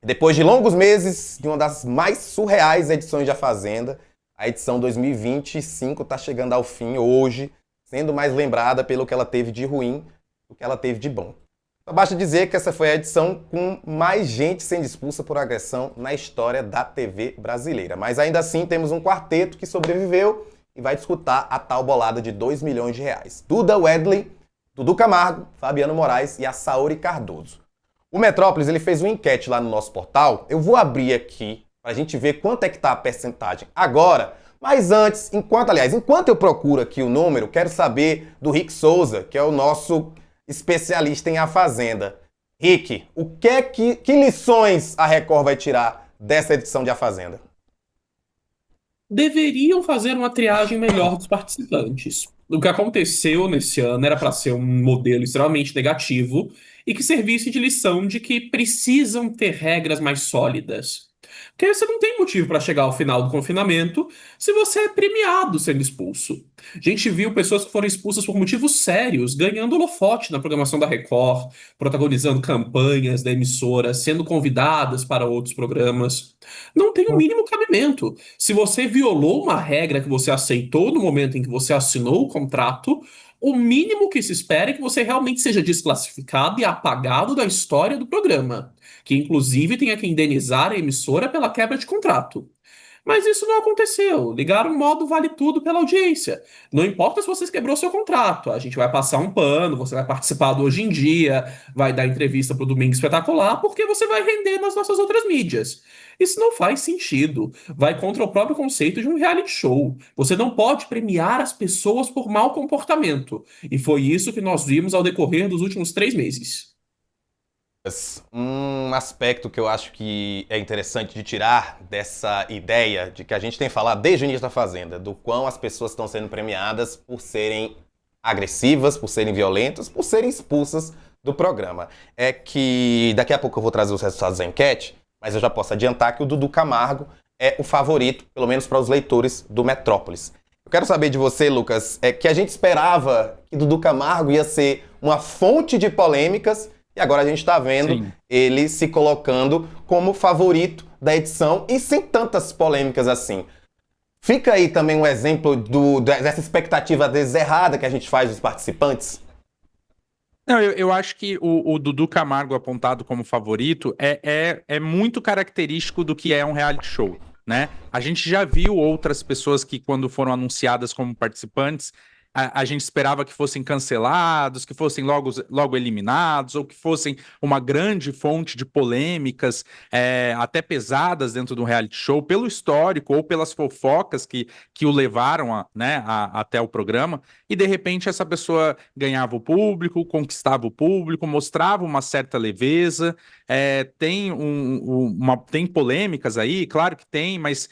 Depois de longos meses de uma das mais surreais edições de A Fazenda, a edição 2025 está chegando ao fim hoje, sendo mais lembrada pelo que ela teve de ruim do que ela teve de bom. Só basta dizer que essa foi a edição com mais gente sendo expulsa por agressão na história da TV brasileira. Mas ainda assim temos um quarteto que sobreviveu e vai disputar a tal bolada de R$ 2 milhões. Duda Wedley, Dudu Camargo, Fabiano Moraes e a Saori Cardoso. O Metrópolis ele fez uma enquete lá no nosso portal. Eu vou abrir aqui para a gente ver quanto é que está a percentagem agora. Mas antes, enquanto eu procuro aqui o número, quero saber do Rick Souza, que é o nosso especialista em A Fazenda. Rick, que lições a Record vai tirar dessa edição de A Fazenda? Deveriam fazer uma triagem melhor dos participantes. O que aconteceu nesse ano era para ser um modelo extremamente negativo e que servisse de lição de que precisam ter regras mais sólidas. Porque você não tem motivo para chegar ao final do confinamento se você é premiado sendo expulso. A gente viu pessoas que foram expulsas por motivos sérios, ganhando holofote na programação da Record, protagonizando campanhas da emissora, sendo convidadas para outros programas. Não tem o mínimo cabimento. Se você violou uma regra que você aceitou no momento em que você assinou o contrato, o mínimo que se espera é que você realmente seja desclassificado e apagado da história do programa, que inclusive tenha que indenizar a emissora pela quebra de contrato. Mas isso não aconteceu. Ligaram o modo vale tudo pela audiência. Não importa se você quebrou seu contrato, a gente vai passar um pano, você vai participar do Hoje em Dia, vai dar entrevista pro Domingo Espetacular, porque você vai render nas nossas outras mídias. Isso não faz sentido. Vai contra o próprio conceito de um reality show. Você não pode premiar as pessoas por mau comportamento. E foi isso que nós vimos ao decorrer dos últimos 3 meses. Um aspecto que eu acho que é interessante de tirar dessa ideia de que a gente tem falado desde o início da Fazenda, do quão as pessoas estão sendo premiadas por serem agressivas, por serem violentas, por serem expulsas do programa. É que daqui a pouco eu vou trazer os resultados da enquete, mas eu já posso adiantar que o Dudu Camargo é o favorito, pelo menos para os leitores do Metrópolis. Eu quero saber de você, Lucas, que a gente esperava que Dudu Camargo ia ser uma fonte de polêmicas. E agora a gente está vendo Sim. ele se colocando como favorito da edição e sem tantas polêmicas assim. Fica aí também um exemplo dessa expectativa às vezes errada que a gente faz dos participantes? Não, eu acho que o Dudu Camargo apontado como favorito é muito característico do que é um reality show, né? A gente já viu outras pessoas que, quando foram anunciadas como participantes, a gente esperava que fossem cancelados, que fossem logo eliminados, ou que fossem uma grande fonte de polêmicas, até pesadas dentro do reality show, pelo histórico ou pelas fofocas que o levaram até o programa, e de repente essa pessoa ganhava o público, conquistava o público, mostrava uma certa leveza, tem polêmicas aí, claro que tem, mas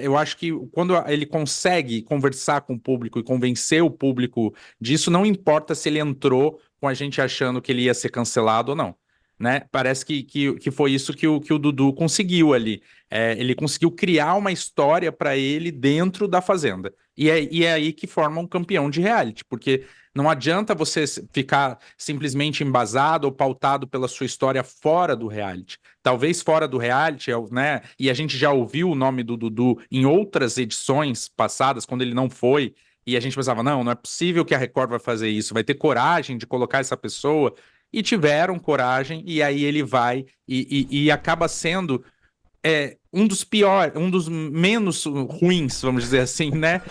eu acho que quando ele consegue conversar com o público e convencer o público disso, não importa se ele entrou com a gente achando que ele ia ser cancelado ou não, né? Parece que foi isso que o Dudu conseguiu ali. Ele conseguiu criar uma história para ele dentro da Fazenda. E é aí que forma um campeão de reality, porque não adianta você ficar simplesmente embasado ou pautado pela sua história fora do reality. Talvez fora do reality, né? E a gente já ouviu o nome do Dudu em outras edições passadas, quando ele não foi, e a gente pensava, não é possível que a Record vai fazer isso, vai ter coragem de colocar essa pessoa, e tiveram coragem, e aí ele vai e acaba sendo um dos piores, um dos menos ruins, vamos dizer assim, né,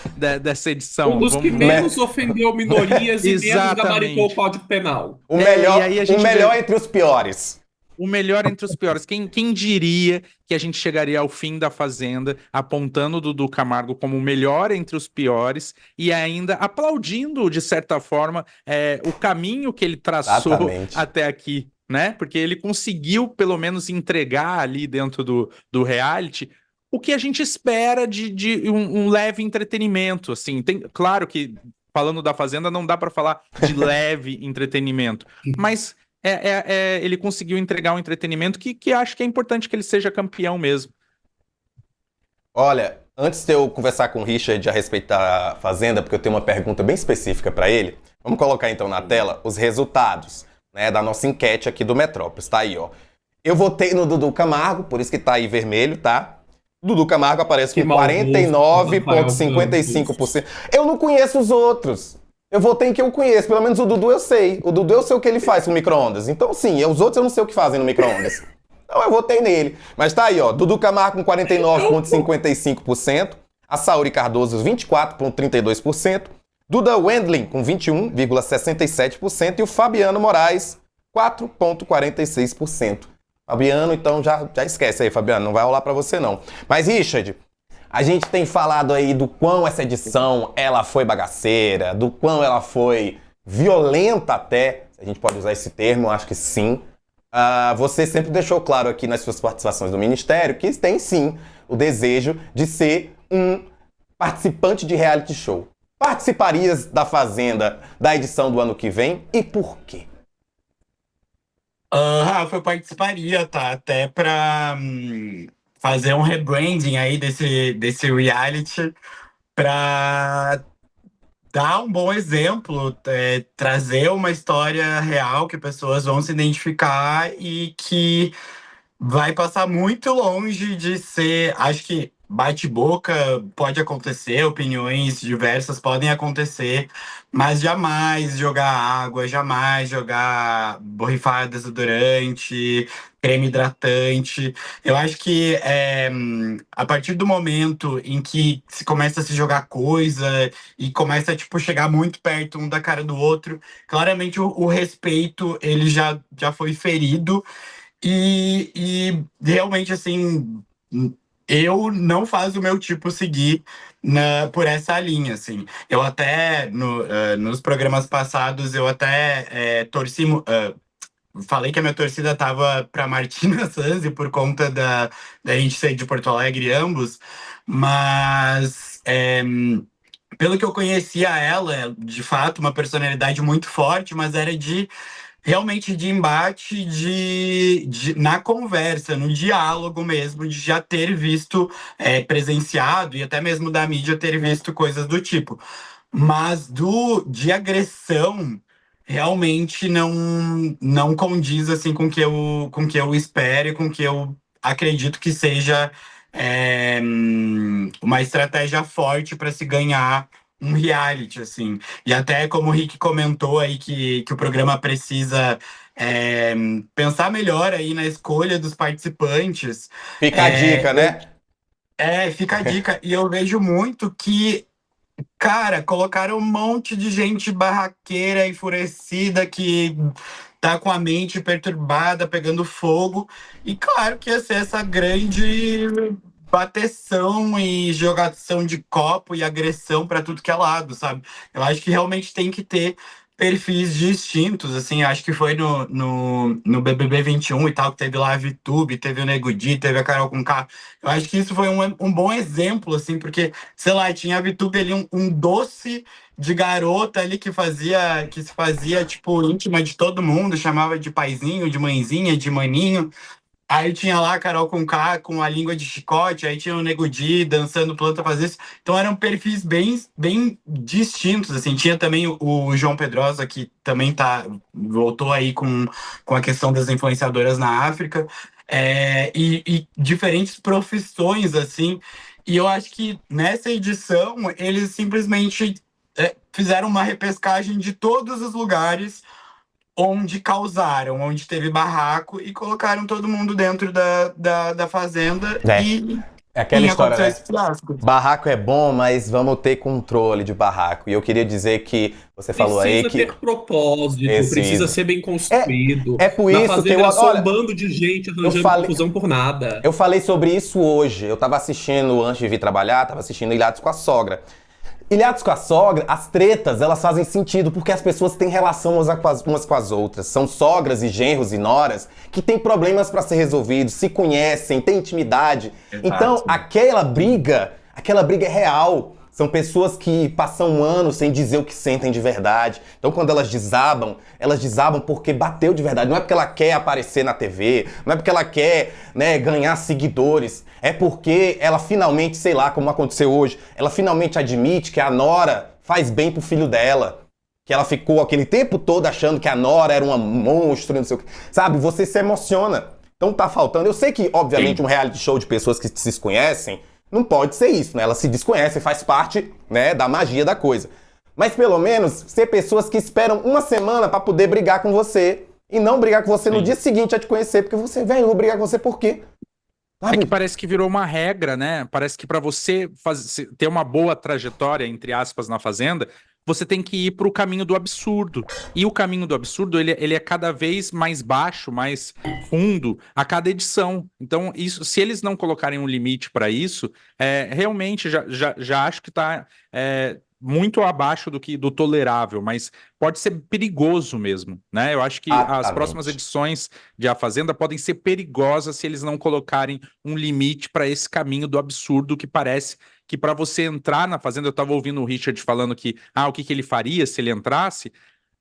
dessa Um edição. dos que menos ofendeu minorias e menos gabaritou o Exatamente. Código Penal. E aí a O gente melhor vê entre os piores. o melhor entre os piores. Quem diria que a gente chegaria ao fim da Fazenda apontando o Dudu Camargo como o melhor entre os piores e ainda aplaudindo, de certa forma, o caminho que ele traçou Exatamente. até aqui, né? Porque ele conseguiu, pelo menos, entregar ali dentro do reality o que a gente espera de um leve entretenimento, assim. Claro que, falando da Fazenda, não dá para falar de leve entretenimento, mas ele conseguiu entregar um entretenimento que acho que é importante que ele seja campeão mesmo. Olha, antes de eu conversar com o Richard a respeito da Fazenda, porque eu tenho uma pergunta bem específica para ele, vamos colocar então na tela os resultados, né, da nossa enquete aqui do Metrópolis. Tá aí, ó. Eu votei no Dudu Camargo, por isso que tá aí vermelho, tá? Dudu Camargo aparece Que com maldoso, Rafael 49,55%. Eu não conheço os outros. Eu votei em quem eu conheço. Pelo menos o Dudu eu sei. O Dudu eu sei o que ele faz com o micro-ondas. Então, sim, os outros eu não sei o que fazem no micro-ondas. Então eu votei nele. Mas tá aí, ó. Dudu Camargo com 49,55%. A Saori Cardoso, 24,32%. Duda Wendling com 21,67%. E o Fabiano Moraes, 4,46%. Fabiano, então já esquece aí, Fabiano, não vai rolar pra você não. Mas, Richard, a gente tem falado aí do quão essa edição ela foi bagaceira, do quão ela foi violenta até, a gente pode usar esse termo, eu acho que sim. Você sempre deixou claro aqui nas suas participações do Ministério que tem sim o desejo de ser um participante de reality show. Participarias da Fazenda da edição do ano que vem e por quê? Rafa, eu participaria, tá? Até pra fazer um rebranding aí desse reality, pra dar um bom exemplo, trazer uma história real que pessoas vão se identificar e que vai passar muito longe de ser. Acho que bate-boca pode acontecer, opiniões diversas podem acontecer, mas jamais jogar água, jamais jogar borrifar desodorante, creme hidratante. Eu acho que a partir do momento em que se começa a se jogar coisa e começa tipo, chegar muito perto um da cara do outro, claramente o respeito ele já foi ferido. E realmente, assim, eu não faz o meu tipo seguir por essa linha, assim. Eu até, nos programas passados, eu até torci, falei que a minha torcida tava pra Martina Sanzi por conta da gente ser de Porto Alegre ambos, mas pelo que eu conhecia ela, de fato, uma personalidade muito forte, mas era realmente de embate na conversa, no diálogo mesmo, de já ter visto, presenciado e até mesmo da mídia ter visto coisas do tipo. Mas de agressão, realmente não condiz assim com o que eu espero e com o que eu acredito que seja uma estratégia forte para se ganhar um reality, assim. E até como o Rick comentou aí que o programa precisa pensar melhor aí na escolha dos participantes. Fica a dica, né? Fica a dica. E eu vejo muito que, cara, colocaram um monte de gente barraqueira, enfurecida, que tá com a mente perturbada, pegando fogo. E claro que ia ser essa grande bateção e jogação de copo e agressão para tudo que é lado, sabe? Eu acho que realmente tem que ter perfis distintos, assim, acho que foi no BBB 21 e tal, que teve lá a VTube, teve o Nego Di, teve a Carol Conká. Eu acho que isso foi um bom exemplo, assim, porque, sei lá, tinha a VTube ali, um doce de garota ali que se fazia, tipo, íntima de todo mundo, chamava de paizinho, de mãezinha, de maninho. Aí tinha lá a Carol Conká com a língua de chicote, aí tinha o Nego Di dançando planta fazer isso. Então eram perfis bem, bem distintos, assim. Tinha também o João Pedrosa, que também voltou aí com a questão das influenciadoras na África. E diferentes profissões, assim. E eu acho que nessa edição eles simplesmente fizeram uma repescagem de todos os lugares onde causaram, onde teve barraco e colocaram todo mundo dentro da fazenda e É aquela história, aconteceu né? esse fiasco. Barraco é bom, mas vamos ter controle de barraco. E eu queria dizer que você falou aí Precisa que... ter propósito, precisa ser bem construído. É por Na isso Fazenda que eu... era só Olha, um bando de gente arranjando confusão por nada. eu falei sobre isso hoje. Eu tava assistindo, antes de vir trabalhar, tava assistindo Ilhados com a Sogra. Ilhados com a Sogra, as tretas, elas fazem sentido porque as pessoas têm relação umas com as outras. São sogras e genros e noras que têm problemas pra ser resolvidos, se conhecem, têm intimidade. Exato. Então, aquela briga é real. São pessoas que passam um ano sem dizer o que sentem de verdade. Então, quando elas desabam porque bateu de verdade. Não é porque ela quer aparecer na TV, não é porque ela quer, né, ganhar seguidores. É porque ela finalmente, sei lá, como aconteceu hoje, ela finalmente admite que a nora faz bem pro filho dela. Que ela ficou aquele tempo todo achando que a nora era um monstro, não sei o que. Sabe, você se emociona. Então tá faltando. Eu sei que, obviamente, um reality show de pessoas que se desconhecem não pode ser isso, né? Elas se desconhecem, faz parte, né, da magia da coisa. Mas pelo menos ser pessoas que esperam uma semana pra poder brigar com você e não brigar com você no dia seguinte a te conhecer, porque você, velho, eu vou brigar com você por quê? É que parece que virou uma regra, né? Parece que para você ter uma boa trajetória, entre aspas, na Fazenda, você tem que ir para o caminho do absurdo. E o caminho do absurdo, ele é cada vez mais baixo, mais fundo a cada edição. Então, isso, se eles não colocarem um limite para isso, realmente já acho que está muito abaixo do tolerável, mas pode ser perigoso mesmo, né? Eu acho que as próximas edições de A Fazenda podem ser perigosas se eles não colocarem um limite para esse caminho do absurdo, que parece que para você entrar na Fazenda, eu estava ouvindo o Richard falando que o que ele faria se ele entrasse.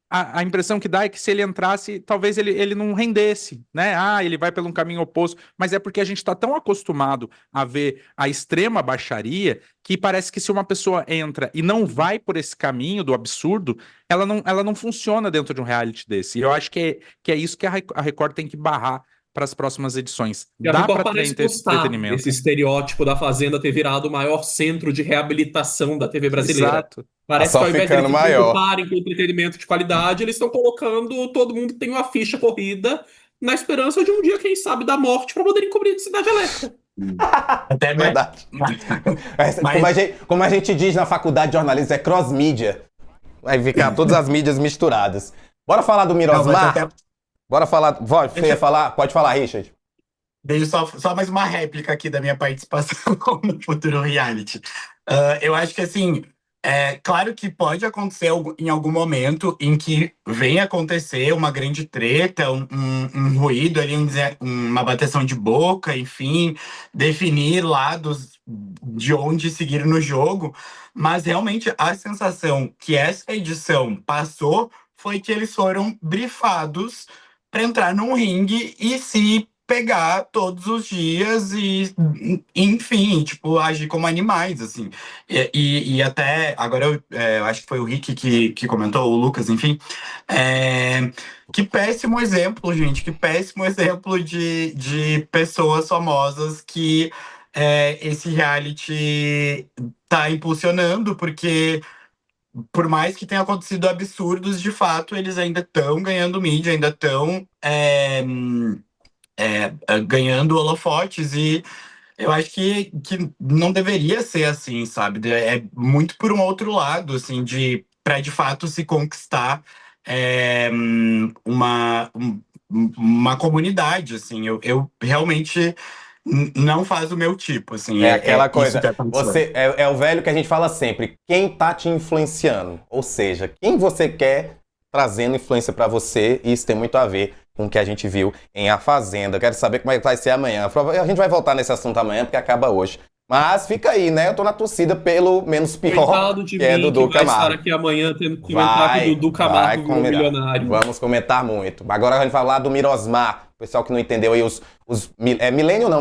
A impressão que dá é que se ele entrasse, talvez ele não rendesse, né? Ele vai pelo um caminho oposto, mas é porque a gente está tão acostumado a ver a extrema baixaria que parece que se uma pessoa entra e não vai por esse caminho do absurdo, ela não funciona dentro de um reality desse. E eu acho que é isso que a Record tem que barrar para as próximas edições. E a Dá Record para ter parece gostar entretenimento. desse estereótipo da Fazenda ter virado o maior centro de reabilitação da TV brasileira. Exato. Parece Tá que só ao invés de eles ficando se maior. preocuparem com entretenimento de qualidade, eles estão colocando todo mundo que tem uma ficha corrida na esperança de um dia, quem sabe, da morte para poderem cobrir a Cidade Alerta. Até Verdade. Como a gente diz na faculdade de jornalismo, é cross-mídia. Vai ficar todas as mídias misturadas. Bora falar do Mirosmar? Bora falar. Você ia falar? Pode falar, Richard. Deixa só mais uma réplica aqui da minha participação no futuro reality. Eu acho que, assim, claro que pode acontecer em algum momento em que venha acontecer uma grande treta, um ruído ali, uma bateção de boca, enfim, definir lados de onde seguir no jogo. Mas, realmente, a sensação que essa edição passou foi que eles foram brifados para entrar num ringue e se pegar todos os dias e, enfim, tipo, agir como animais, assim. E até, agora eu acho que foi o Rick que comentou, o Lucas, enfim. Que péssimo exemplo, gente, que péssimo exemplo de pessoas famosas que esse reality tá impulsionando, porque por mais que tenha acontecido absurdos, de fato, eles ainda estão ganhando mídia, ainda estão ganhando holofotes, e eu acho que não deveria ser assim, sabe? É muito por um outro lado, assim, para de fato se conquistar uma comunidade, assim. Eu realmente não faz o meu tipo, assim. É aquela coisa, isso que aconteceu. é o velho que a gente fala sempre, quem tá te influenciando? Ou seja, quem você quer trazendo influência pra você, e isso tem muito a ver com o que a gente viu em A Fazenda. Eu quero saber como é que vai ser amanhã. A gente vai voltar nesse assunto amanhã, porque acaba hoje. Mas fica aí, né? Eu tô na torcida pelo menos pior, Coitado de que é mim, Dudu que vai estar Camargo. aqui amanhã tendo que comentar que o Dudu Camargo virou milionário. Vamos comentar muito. Agora a gente vai falar do Mirosmar. O pessoal que não entendeu aí, milênio não,